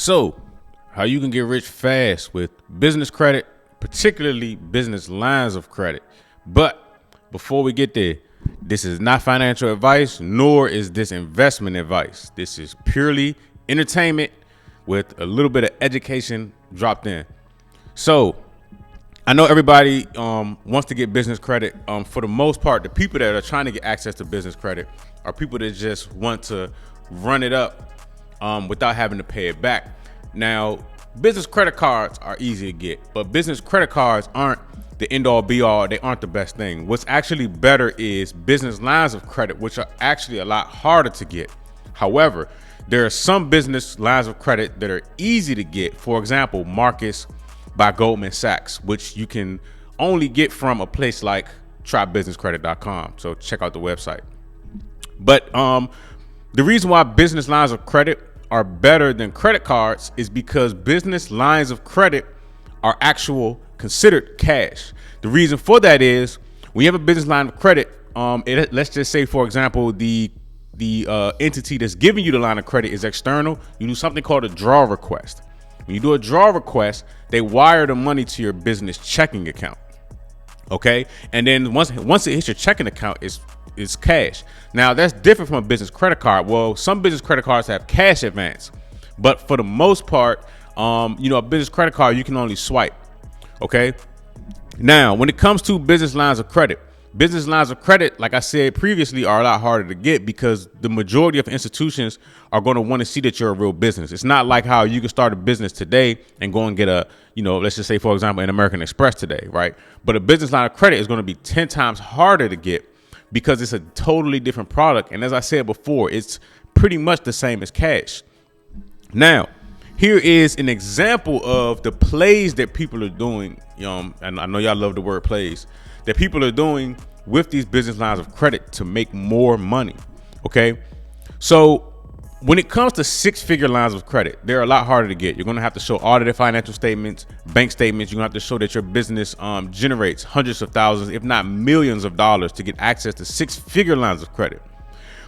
So, how you can get rich fast with business credit, particularly business lines of credit. But before we get there, this is not financial advice, nor is this investment advice. This is purely entertainment with a little bit of education dropped in. So, I know everybody wants to get business credit. For the most part, the people that are trying to get access to business credit are people that just want to run it up without having to pay it back. Now, business credit cards are easy to get, but business credit cards aren't the end all be all. They aren't the best thing. What's actually better is business lines of credit, which are actually a lot harder to get. However, there are some business lines of credit that are easy to get. For example, Marcus by Goldman Sachs, which you can only get from a place like trybusinesscredit.com. So check out the website. But the reason why business lines of credit are better than credit cards is because business lines of credit are considered cash. The reason for that is when you have a business line of credit, let's just say, for example, the entity that's giving you the line of credit is external. You do something called a draw request. When you do a draw request, they wire the money to your business checking account. Okay, and then once it hits your checking account, it's cash. Now that's different from a business credit card. Well, some business credit cards have cash advance, but for the most part, a business credit card you can only swipe. Okay. Now, when it comes to business lines of credit, like I said previously, are a lot harder to get because the majority of institutions are going to want to see that you're a real business. It's not like how you can start a business today and go and get let's just say, for example, an American Express today, right? But a business line of credit is going to be 10 times harder to get because it's a totally different product. And as I said before, it's pretty much the same as cash. Now, here is an example of the plays that people are doing. And I know y'all love the word plays that people are doing with these business lines of credit to make more money. Okay. So when it comes to 6-figure lines of credit, they're a lot harder to get. You're going to have to show audited financial statements, bank statements. You're going to have to show that your business generates hundreds of thousands, if not millions of dollars to get access to 6-figure lines of credit.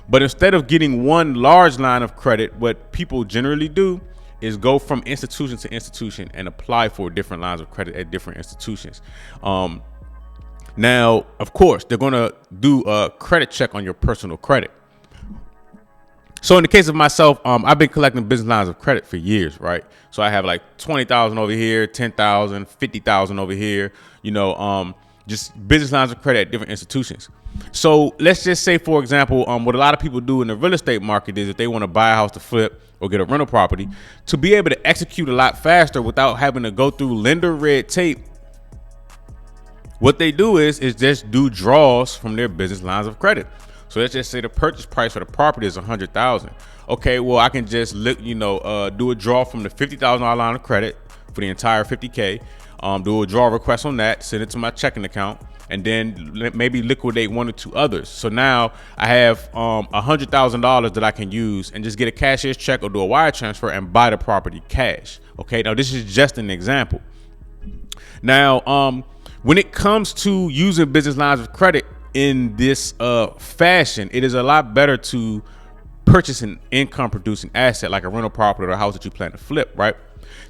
But instead of getting one large line of credit, what people generally do is go from institution to institution and apply for different lines of credit at different institutions. Now, of course, they're going to do a credit check on your personal credit. So in the case of myself, I've been collecting business lines of credit for years, right? So I have like 20,000 over here, 10,000, 50,000 over here, just business lines of credit at different institutions. So let's just say, for example, what a lot of people do in the real estate market is if they want to buy a house to flip or get a rental property, to be able to execute a lot faster without having to go through lender red tape, what they do is just do draws from their business lines of credit. So let's just say the purchase price for the property is $100,000. Okay, well, I can just do a draw from the $50,000 line of credit for the entire $50K. Do a draw request on that, send it to my checking account, and then maybe liquidate one or two others. So now I have $100,000 that I can use and just get a cashier's check or do a wire transfer and buy the property cash. Okay, now this is just an example. Now, when it comes to using business lines of credit in this fashion, it is a lot better to purchase an income producing asset like a rental property or a house that you plan to flip, right?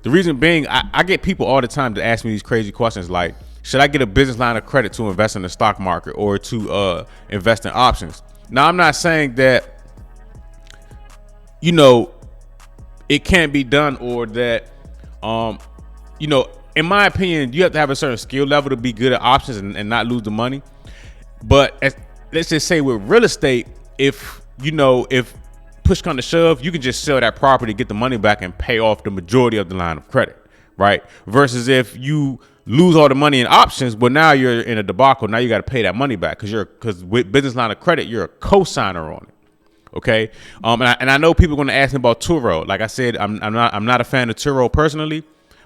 The reason being, I get people all the time to ask me these crazy questions like, should I get a business line of credit to invest in the stock market or to invest in options? Now, I'm not saying that, it can't be done or that, in my opinion, you have to have a certain skill level to be good at options and not lose the money. But let's just say with real estate, if push comes to shove, you can just sell that property, get the money back and pay off the majority of the line of credit, right? Versus if you lose all the money in options, but now you're in a debacle. Now you got to pay that money back because with business line of credit, you're a co-signer on it. Okay. And I know people are going to ask me about Turo. Like I said, I'm not a fan of Turo personally,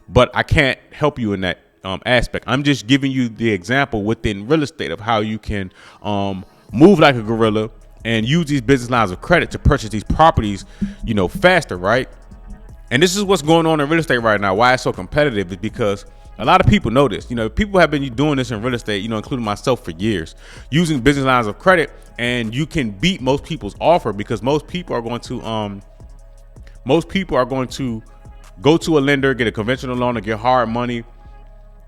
but I can't help you in that aspect. I'm just giving you the example within real estate of how you can move like a gorilla and use these business lines of credit to purchase these properties, faster, right? And this is what's going on in real estate right now. Why it's so competitive is because a lot of people know this. People have been doing this in real estate, including myself for years, using business lines of credit, and you can beat most people's offer because most people are going to go to a lender, get a conventional loan, or get hard money,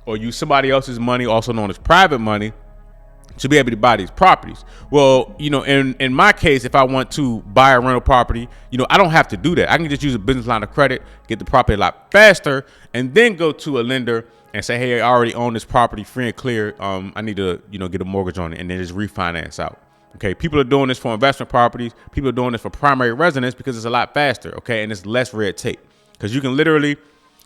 or use somebody else's money, also known as private money, to be able to buy these properties. Well, in my case, if I want to buy a rental property, I don't have to do that. I can just use a business line of credit, get the property a lot faster, and then go to a lender and say, hey, I already own this property free and clear. I need to, get a mortgage on it, and then just refinance out. Okay, people are doing this for investment properties. People are doing this for primary residence because it's a lot faster. Okay, and it's less red tape because you can literally,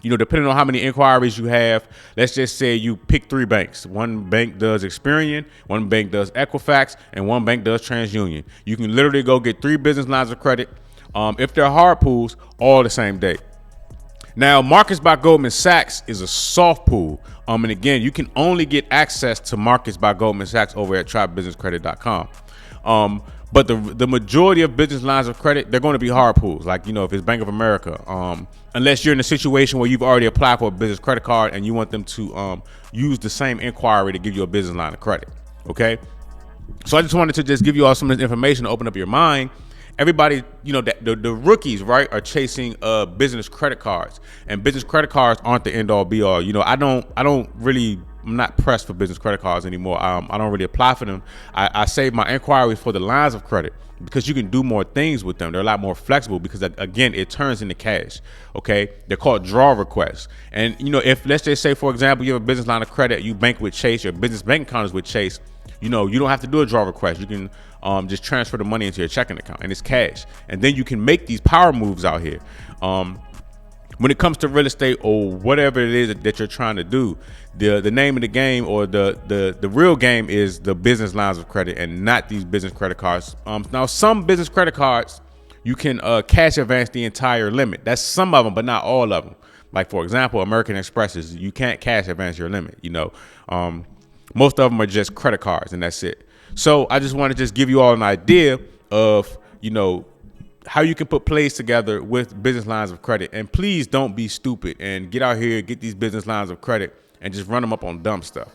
depending on how many inquiries you have, let's just say you pick 3 banks. One bank does Experian, one bank does Equifax, and one bank does TransUnion. You can literally go get 3 business lines of credit, if they're hard pools, all the same day. Now, Markets by Goldman Sachs is a soft pool. And again, you can only get access to Markets by Goldman Sachs over at trybusinesscredit.com. But the majority of business lines of credit, they're going to be hard pools. Like, if it's Bank of America, unless you're in a situation where you've already applied for a business credit card and you want them to use the same inquiry to give you a business line of credit. Okay. So I just wanted to just give you all some of this information to open up your mind. Everybody, the rookies, right, are chasing business credit cards, and business credit cards aren't the end all be all. I'm not pressed for business credit cards anymore. I don't really apply for them. I save my inquiries for the lines of credit because you can do more things with them. They're a lot more flexible because, again, it turns into cash. Okay, they're called draw requests. And if, let's just say, for example, you have a business line of credit, you bank with Chase, your business bank account is with Chase. You don't have to do a draw request. You can just transfer the money into your checking account, and it's cash. And then you can make these power moves out here. When it comes to real estate or whatever it is that you're trying to do, the name of the game or the real game is the business lines of credit and not these business credit cards. Now, some business credit cards, you can cash advance the entire limit. That's some of them, but not all of them. Like, for example, American Expresses, you can't cash advance your limit. Most of them are just credit cards, and that's it. So I just want to just give you all an idea of, how you can put plays together with business lines of credit. And please don't be stupid and get out here, get these business lines of credit and just run them up on dumb stuff.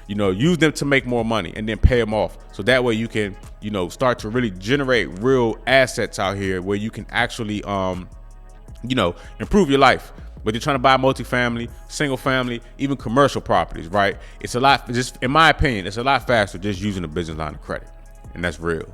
Use them to make more money and then pay them off. So that way you can, start to really generate real assets out here where you can actually, improve your life. Whether you're trying to buy multifamily, single family, even commercial properties, right? It's a lot, just in my opinion, it's a lot faster just using a business line of credit. And that's real.